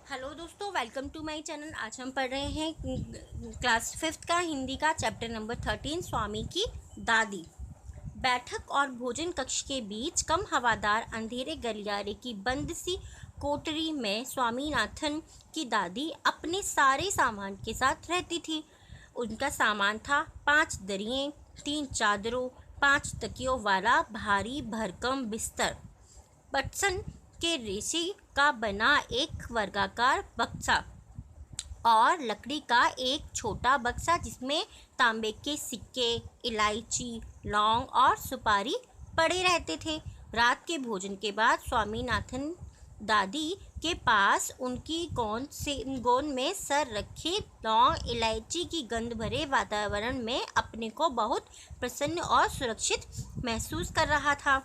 Hello दोस्तों, welcome to my channel. आज हम पढ़ रहे हैं क्लास 5th का हिंदी का चैप्टर नंबर 13 स्वामी की दादी। बैठक और भोजन कक्ष के बीच कम हवादार अंधेरे गलियारे की बंद सी कोठरी में स्वामीनाथन की दादी अपने सारे सामान के साथ रहती थी। उनका सामान था 5 दरियाँ, 3 चादरों, 5 तकियों वाला भारी भरकम बिस्तर, पटसन के रेशे का बना एक वर्गाकार बक्सा और लकड़ी का एक छोटा बक्सा जिसमें तांबे के सिक्के, इलायची, लौंग और सुपारी पड़े रहते थे। रात के भोजन के बाद स्वामीनाथन दादी के पास उनकी गोंद में सर रखे लौंग इलायची की गंध भरे वातावरण में अपने को बहुत प्रसन्न और सुरक्षित महसूस कर रहा था।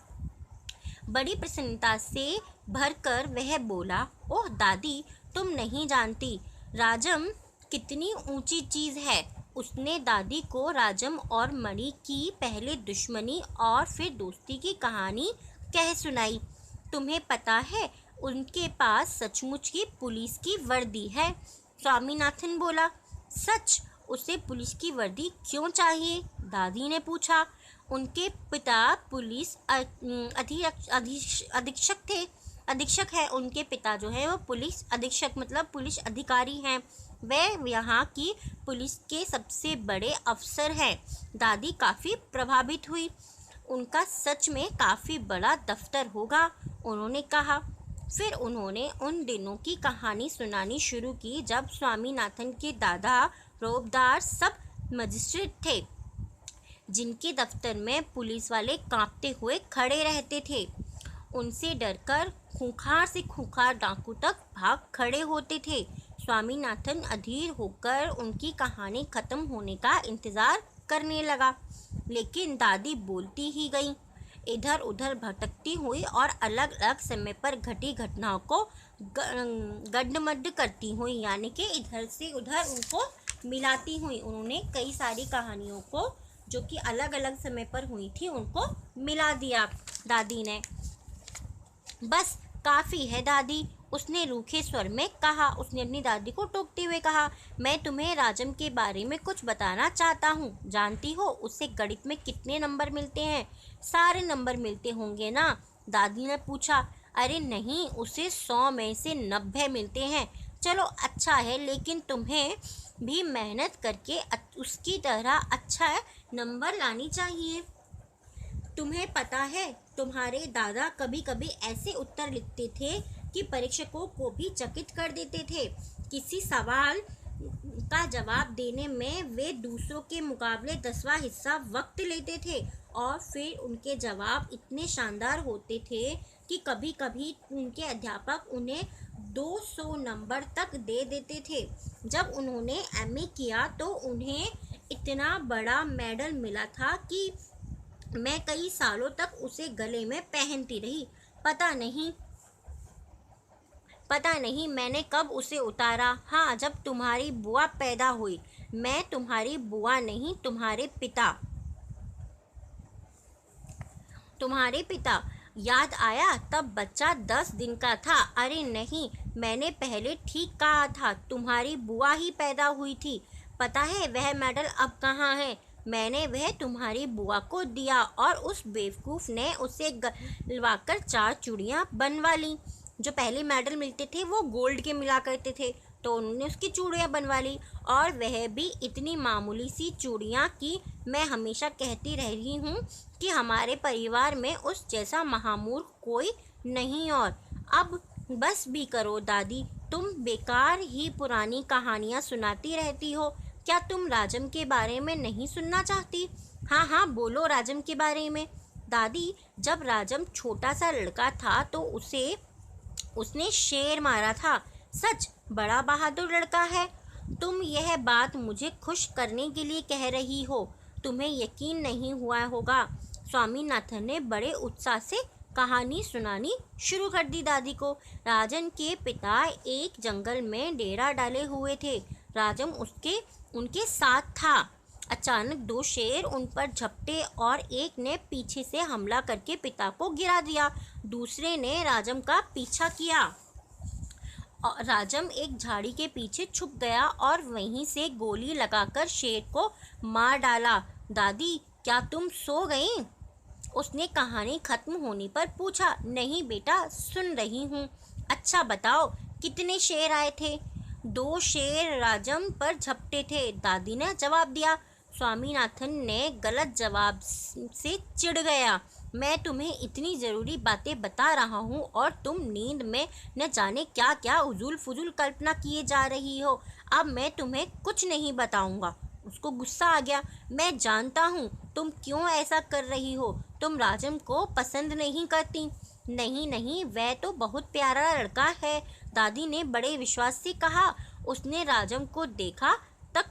बड़ी प्रसन्नता से भरकर वह बोला, ओह दादी, तुम नहीं जानती राजम कितनी ऊंची चीज़ है। उसने दादी को राजम और मणि की पहले दुश्मनी और फिर दोस्ती की कहानी कह सुनाई। तुम्हें पता है, उनके पास सचमुच की पुलिस की वर्दी है। स्वामीनाथन बोला, सच? उसे पुलिस की वर्दी क्यों चाहिए? दादी ने पूछा। उनके पिता पुलिस अधीक्षक थे। अधीक्षक है उनके पिता जो है वो पुलिस अधीक्षक मतलब पुलिस अधिकारी हैं। वे यहाँ की पुलिस के सबसे बड़े अफसर हैं। दादी काफ़ी प्रभावित हुई। उनका सच में काफ़ी बड़ा दफ्तर होगा, उन्होंने कहा। फिर उन्होंने उन दिनों की कहानी सुनानी शुरू की जब स्वामीनाथन के दादा रोबदार सब मजिस्ट्रेट थे, जिनके दफ्तर में पुलिस वाले कांपते हुए खड़े रहते थे। उनसे डरकर खूंखार से खूंखार डाकू तक भाग खड़े होते थे। स्वामीनाथन अधीर होकर उनकी कहानी खत्म होने का इंतज़ार करने लगा, लेकिन दादी बोलती ही गई, इधर उधर भटकती हुई और अलग अलग समय पर घटी घटनाओं को गड्ढमड्ढ करती हुई, यानी कि इधर से उधर उनको मिलाती हुई। उन्होंने कई सारी कहानियों को जो कि अलग अलग समय पर हुई थी उनको मिला दिया दादी ने। बस काफ़ी है दादी, उसने रूखे स्वर में कहा। उसने अपनी दादी को टोकते हुए कहा, मैं तुम्हें राजम के बारे में कुछ बताना चाहता हूँ। जानती हो उसे गणित में कितने नंबर मिलते हैं? सारे नंबर मिलते होंगे ना? दादी ने पूछा। अरे नहीं, उसे 100 में से 90 मिलते हैं। चलो अच्छा है, लेकिन तुम्हें भी मेहनत करके उसकी तरह अच्छा नंबर लानी चाहिए। तुम्हें पता है, तुम्हारे दादा कभी कभी ऐसे उत्तर लिखते थे कि परीक्षकों को भी चकित कर देते थे। किसी सवाल का जवाब देने में वे दूसरों के मुकाबले 10वां हिस्सा वक्त लेते थे और फिर उनके जवाब इतने शानदार होते थे कि कभी कभी उनके अध्यापक उन्हें 200 नंबर तक दे देते थे। जब उन्होंने एमए किया तो उन्हें इतना बड़ा मेडल मिला था कि मैं कई सालों तक उसे गले में पहनती रही। पता नहीं मैंने कब उसे उतारा। हाँ, जब तुम्हारी बुआ पैदा हुई। मैं तुम्हारी बुआ नहीं, तुम्हारे पिता। याद आया, तब बच्चा 10 दिन का था। अरे नहीं, मैंने पहले ठीक कहा था, तुम्हारी बुआ ही पैदा हुई थी। पता है वह मेडल अब कहाँ है? मैंने वह तुम्हारी बुआ को दिया और उस बेवकूफ़ ने उसे गलवाकर 4 चूड़ियाँ बनवा लीं। जो पहले मेडल मिलते थे वो गोल्ड के मिला करते थे, तो उन्होंने उसकी चूड़ियाँ बनवा ली, और वह भी इतनी मामूली सी चूड़ियाँ कि मैं हमेशा कहती रही हूँ कि हमारे परिवार में उस जैसा महामूर्ख कोई नहीं। और अब बस भी करो दादी, तुम बेकार ही पुरानी कहानियाँ सुनाती रहती हो। क्या तुम राजम के बारे में नहीं सुनना चाहती? हाँ हाँ, बोलो राजम के बारे में। दादी, जब राजम छोटा सा लड़का था तो उसने शेर मारा था। सच? बड़ा बहादुर लड़का है। तुम यह बात मुझे खुश करने के लिए कह रही हो, तुम्हें यकीन नहीं हुआ होगा। स्वामीनाथन ने बड़े उत्साह से कहानी सुनानी शुरू कर दी दादी को। राजन के पिता एक जंगल में डेरा डाले हुए थे। राजम उनके साथ था। अचानक 2 शेर उन पर झपटे और एक ने पीछे से हमला करके पिता को गिरा दिया। दूसरे ने राजम का पीछा किया और राजम एक झाड़ी के पीछे छुप गया और वहीं से गोली लगाकर शेर को मार डाला। दादी, क्या तुम सो गई? उसने कहानी खत्म होने पर पूछा। नहीं बेटा, सुन रही हूँ। अच्छा बताओ, कितने शेर आए थे? 2 शेर राजम पर झपटे थे, दादी ने जवाब दिया। स्वामीनाथन ने गलत जवाब से चिढ़ गया। मैं तुम्हें इतनी ज़रूरी बातें बता रहा हूँ और तुम नींद में न जाने क्या क्या उजूल फुजूल कल्पना किए जा रही हो। अब मैं तुम्हें कुछ नहीं बताऊँगा। उसको गुस्सा आ गया। मैं जानता हूँ तुम क्यों ऐसा कर रही हो। तुम राजम को पसंद नहीं करती। नहीं नहीं, वह तो बहुत प्यारा लड़का है, दादी ने बड़े विश्वास से कहा। उसने राजम को देखा तक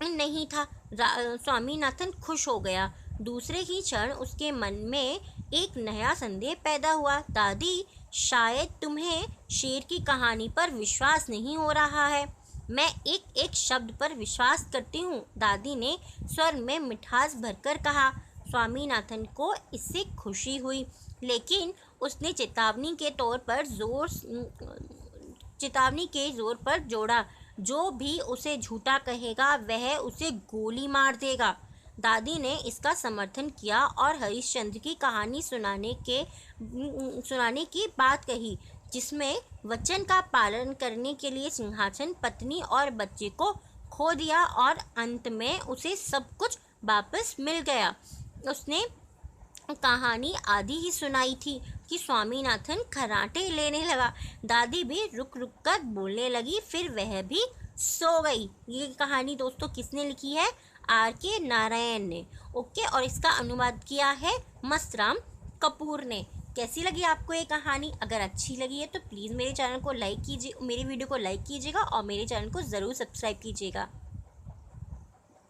नहीं था। स्वामीनाथन खुश हो गया। दूसरे ही क्षण उसके मन में एक नया संदेह पैदा हुआ। दादी, शायद तुम्हें शेर की कहानी पर विश्वास नहीं हो रहा है। मैं एक एक शब्द पर विश्वास करती हूँ, दादी ने स्वर में मिठास भरकर कहा। स्वामीनाथन को इससे खुशी हुई, लेकिन उसने चेतावनी के जोर पर जोड़ा। जो भी उसे झूठा कहेगा वह उसे गोली मार देगा। दादी ने इसका समर्थन किया और हरिश्चंद्र की कहानी सुनाने की बात कही, जिसमें वचन का पालन करने के लिए सिंहासन, पत्नी और बच्चे को खो दिया और अंत में उसे सब कुछ वापस मिल गया। उसने कहानी आधी ही सुनाई थी कि स्वामीनाथन खर्राटे लेने लगा। दादी भी रुक रुक कर बोलने लगी, फिर वह भी सो गई। ये कहानी दोस्तों किसने लिखी है? R.K. नारायण ने। ओके, और इसका अनुवाद किया है मस्तराम कपूर ने। कैसी लगी आपको ये कहानी? अगर अच्छी लगी है तो प्लीज़ मेरे वीडियो को लाइक कीजिएगा और मेरे चैनल को ज़रूर सब्सक्राइब कीजिएगा।